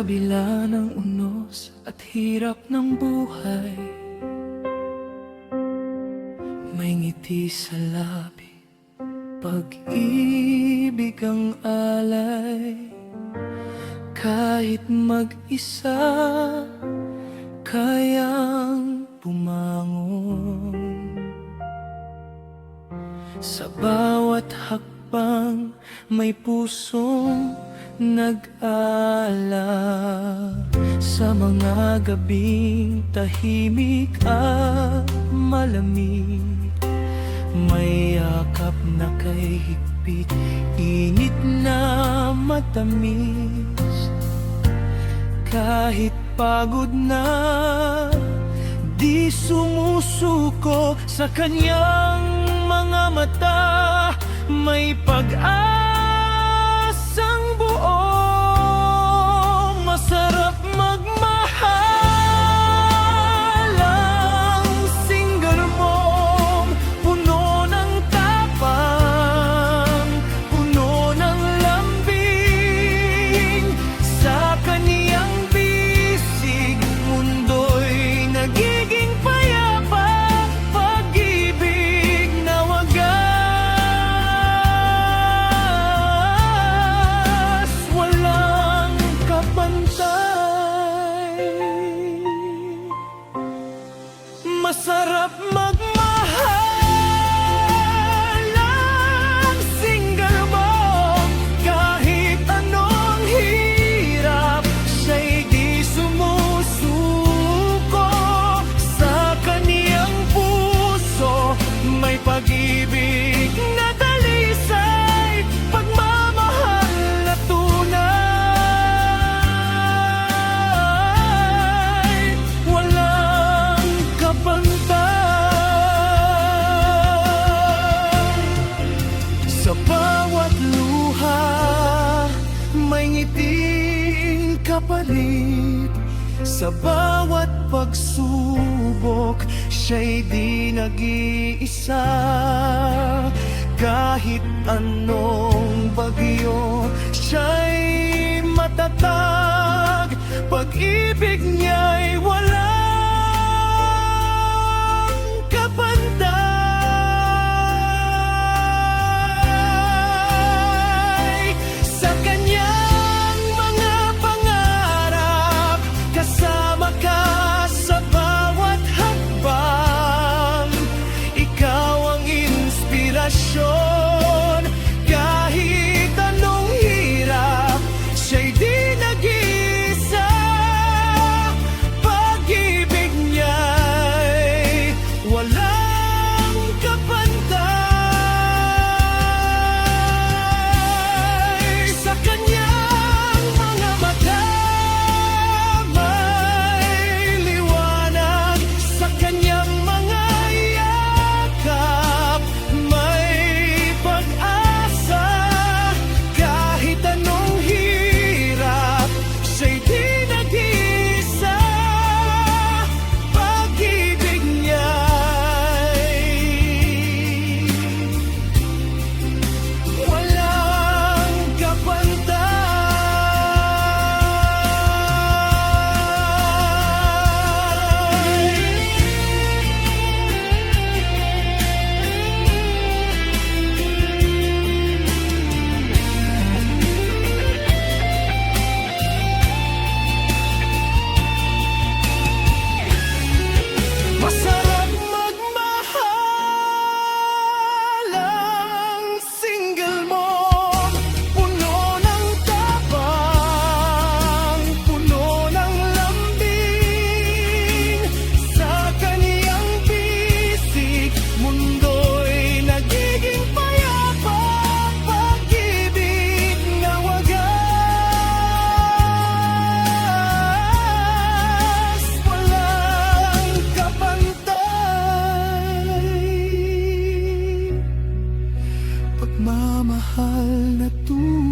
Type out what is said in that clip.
kabila ng unos at hirap ng buhay, may ngiti sa labi, pag-ibig ang alay. Kahit mag-isa, kayang bumangon. Sa bawat hakbang, may pusong nag-ala. Sa mga gabing tahimik at malamig, may yakap na kay higpit, init na matamis. Kahit pagod na, di sumusuko. Sa kanyang mga mata, may pag-asang buo. Masarap magmahal ang single mom, puno ng tapang, puno ng lambing. Sa kaniyang bisig, mundo'y nagiging payapa. Pag-ibig na wagas, walang kapantay. Masarap magmahal ang single mom. Kahit anong hirap, siya'y di sumusuko. Sa kaniyang puso, may pag-ibig na dalisay, pagmamahal na tunay. Walang kapantay. Sa bawat luha, may ngiting kapalit. Sa bawat pagsubok, siya'y di nag-iisa. Kahit anong bagyo, siya'y matatag. Pag-ibig niya'y walang kapantay. Sa kanyang mga pangarap, kasama ka sa bawat hakbang. Ikaw ang inspirasyon. Kahit anong hirap, siya'y di nag-iisa. Pag-ibig niya'y walang kapantay. Sa kanyang mga mata, may liwanag. Sa kanyang mga yakap, may pag-asa. Kahit anong hirap, siya'y di nag-iisa. Pag-ibig niya'y walang kapantay. Masarap magmahal ang single mom, puno ng tapang, puno ng lambing. Sa kaniyang bisig, mundo'y nagiging payapa. Pag-ibig na wagas, walang kapantay. Pagmamahal na tunay.